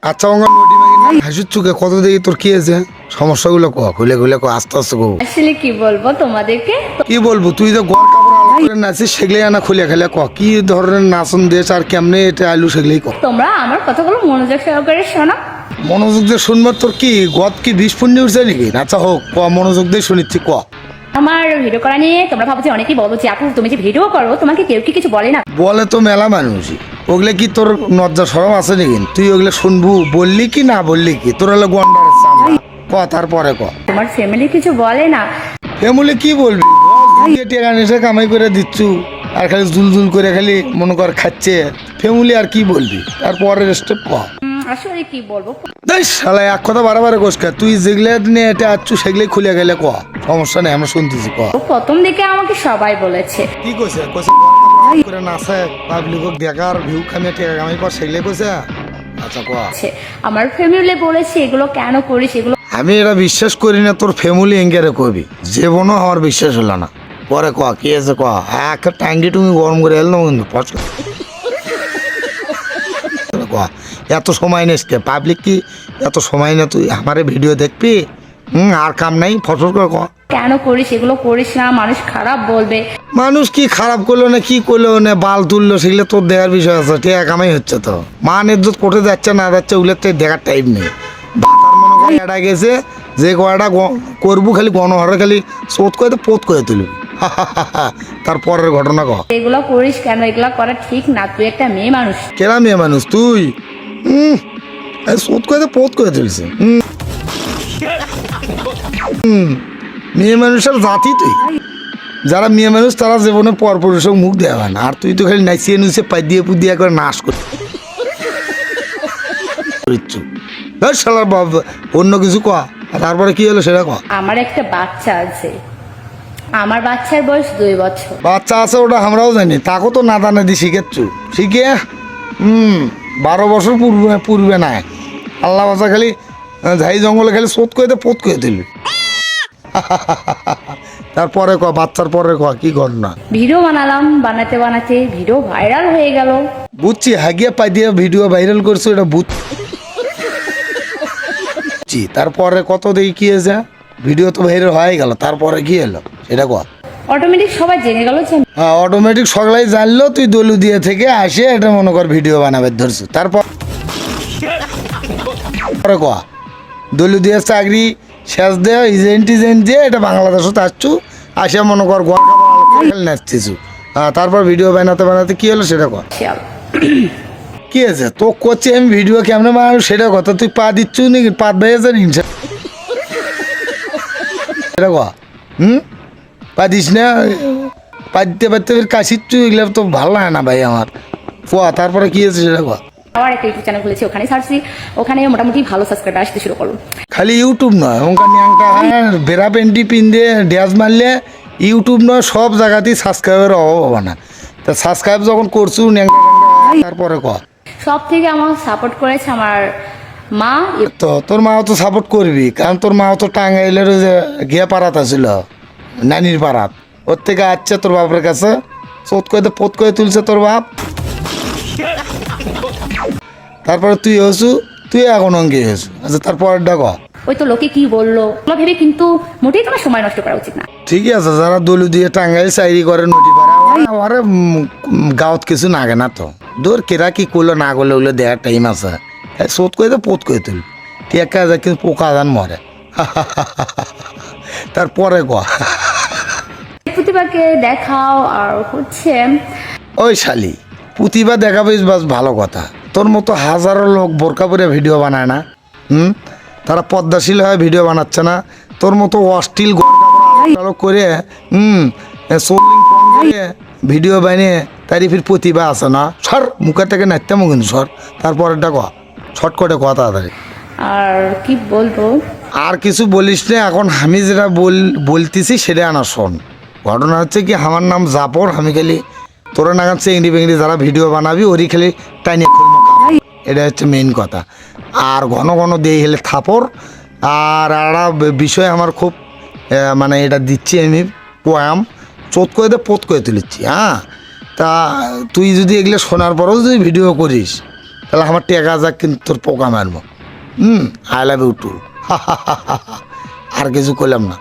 আচ্ছা অঙ্গন নটি মাগি হাসির চুকে কত দেখি তোর কি আছে সমস্যাগুলো ক খুলে খুলে ক আস্তে আস্তে কো আসলে কি বলবো তোমাদেরকে, কি বলবো তুই তো গড় কাপড় আলাদা করে নাচিস সেগুলাই আনা খুলে খেলে ক কি ধরনের নাচন দিয়েছ আর কেমনে এটা আলু সেগুলাই ক তোমরা আমার কথাগুলো মনোযোগ সহকারে শোনো। মনোযোগ দিয়ে শুনবার তোর কি গদ কি বিষ পুণ্য উঠছে নাকি আচ্ছা হোক ক মনোযোগ দিয়ে শুনিচ্ছি ক আমার ভিডিও করা নিয়ে তোমরা ভাবছো অনেকেই বলো যে আপু তুমি যে ভিডিও করো তোমাকে কেউ কি কিছু বলে না? বলে তো মেলা মানুষই ওগুলো কি তোর লজ্জা সরম আছে নাকি তুই ওগুলো শুনবু বললি কি না বললি কি তোর হলো গন্ডার চামড়া ক তারপরে ক তোমার ফ্যামিলি কিছু বলে না? ফ্যামিলি কি বলবি টেকা এসে কামাই করে দিচ্ছু আর খালি জুল করে খালি মনে কর খাচ্ছে ফ্যামিলি আর কি বলবি তারপরের স্টেপ ক আসলে কি বলবো, শালা এক কথা বারবার কোসকা তুই যেগুলো নিয়ে এটা আচ্ছু সেগুলোই খুলে গেলে ক সমস্যা নেই আমরা শুনতেছি ক প্রথম দিকে আমাকে সবাই বলেছে। কি কইছে কইছে করে নাচে পাবলিকক দেখার ভিউ খামে টেকা কামাই কর সেগুলোই কইছে আচ্ছা ক আমার ফ্যামিলি বলেছে এগুলো কেন করিস এগুলো। আমি এটা বিশ্বাস করি না তোর ফ্যামিলি এঙ্গারে কবি জীবনও আমার বিশ্বাস হলো না পরে ক কি আছে ক এক টাঙ্গি তুমি গরম করে এলো কিন্তু ক এত সময় নেসকে পাবলিক কি এত সময় না তুই আমার ভিডিও দেখবি আর কাম নাই ফসল করে ক কেন করিস এগুলো, করিস না, মানুষ খারাপ বলবে। মানুষ কি খারাপ করলো না কি করলো না বাল তুললো সেগুলো তোর দেখার বিষয় আছে ঠিক কামাই হচ্ছে তো মান ইজ্জত কোটে যাচ্ছে না যাচ্ছে ওগুলোর তো দেখার টাইম নেই বাতার মনে করে এটা গেছে যে কয়টা করবো খালি গণহারে খালি সোত করে তো পোত করে তুলবি তারপরের ঘটনা ক এগুলো করিস কেন, এগুলো করা ঠিক না, তুই একটা মেয়ে মানুষ। কেরা মেয়ে মানুষ তুই সোত করে তো পোত করে তুলছে মেয়ে মানুষের জাতি তুই যারা মেয়ে মানুষ তারা জীবনে পরপুরুষক মুখ দেওয়া না আর তুই তো খালি নাচিয়ে নুচে পাই দিয়ে পুদিয়ে করে নাশ করছিস শালার বাবা অন্য কিছু ক তারপরে কি হলো সেটা ক আমার একটা বাচ্চা আছে, আমার বাচ্চার বয়স 2 বছর। বাচ্চা আছে ওটা আমরাও জানি তাকে তো না দানা দিয়ে শিখেছ শিখে 12 বছর পূর্বে নাই আল্লাহ বাচ্চা খালি ঝাই জঙ্গলে খালি সোত করে দে পোত করে দিল তারপরে ক বাচ্চার পরে ক কি ঘটনা ভিডিও বানালাম, বানাতে বানাতে ভিডিও ভাইরাল হয়ে গেল। বুঝছি হাগিয়ে পাই দিয়ে ভিডিও ভাইরাল করছো এটা বুঝছি তারপরে কত দেখি কি হয়েছে ভিডিও তো ভাইরাল হয়ে গেল তারপরে কি এলো সেটা ক অটোমেটিক সবাই জেনে গেল যে হ্যাঁ অটোমেটিক সকালে জানলো তুই দলু দিয়ে থেকে আসে এটা মনে কর ভিডিও বানাবে ধরছো তারপর ক দলু দিয়ে চাকরি শেষ দেওয়া এজেন্ট দিয়ে এটা বাংলাদেশত আসছু আসে মনে কর গোয়া নাচতেছু হ্যাঁ তারপর ভিডিও বানাতে বানাতে কি হলো সেটা ক কি আছে তো করছি আমি ভিডিও কেমনে বানাবো সেটা কথা তুই পা দিচ্ছু নাকি পাত বেজে নিস সেটা ক পা দিস না পা দিতে পারতে কাশিচ্ছু এগুলো তো ভালো লাগে না ভাই আমার পোয়া তারপরে কি আছে সেটা ক আবার একটা ইউটিউব চ্যানেল খুলেছি, ওখানে সার্চি, ওখানে মোটামুটি ভালো সাবস্ক্রাইবার আসতে শুরু করলো। খালি ইউটিউব নয় ওখানে ন্যাংটা বেড়া পেন্টি পিন দিয়ে ড্যাস মারলে ইউটিউব নয় সব জায়গাতেই সাবস্ক্রাইবের অভাব হবে না তা সাবস্ক্রাইব যখন করছু ন্যাংটা তারপরে ক সব থেকে আমার সাপোর্ট করেছে আমার মা। তো তোর মাও তো সাপোর্ট করবি কারণ তোর মাও তো টাঙ্গাইলের যে গিয়া পাড়াত আছিল নানির পাড়াত ওর থেকে আসছে তোর বাপের কাছে চোত করে পোত করে তুলছে তোর বাপ তারপরে তুই হসু তুই এখন অঙ্গে হসু আচ্ছা তারপরটা ক ওই তো লোকে কি বললো ওগুলো ভেবে কিন্তু মোটেই তোমার সময় নষ্ট করা উচিত না। ঠিকই আছে যারা দলু দিয়ে টাঙ্গাইল চাইরি করে নদী পাড়া আমার গাঁত কিছু নাগে না তো দূর কেরা কি করলো না করলো ওগুলো দেওয়ার টাইম আছে সোত করে তো পোত করে তুল টেকা যায় কিন্তু পোকা জান মরে তারপরে ক প্রতিভাকে দেখাও আর হচ্ছে ওই শালি প্রতিভা দেখাবিস বাস ভালো কথা তোর মতো হাজারো লোক বোরকা পরে ভিডিও বানায় না তারা পদ্মাশীল হয়ে ভিডিও বানাচ্ছে না তোর মতো অশ্লীল করে ভিডিও বানিয়ে তারই ফির প্রতিভা আছে না সর মুখের থেকে নাচতাম কিন্তু সর তারপরেরটা ক ছটকটে কথা তাড়াতাড়ি আর কি বলবো আর কিছু বলিস না এখন আমি যেটা বলতেছি সেটা আনা শোন ঘটনা হচ্ছে কি আমার নাম জাফর আমি খালি তোরা নাগাদ চেংড়ি বেংড়ি যারা ভিডিও বানাবি ওরই খালি টাইনে খুলমো এটা হচ্ছে মেইন কথা আর ঘন ঘন দিয়ে হেলে থাপড় আর একটা বিষয় আমার খুব মানে এটা দিচ্ছি আমি পোয়াম চোত করে দিয়ে পোত করে তুলেছি হ্যাঁ তা তুই যদি এগুলো শোনার পরেও যদি ভিডিও করিস তা তাহলে আমার টেকা যাক কিন্তু তোর পোকা মারবো আই লাভ ইউ টু আর কিছু করলাম না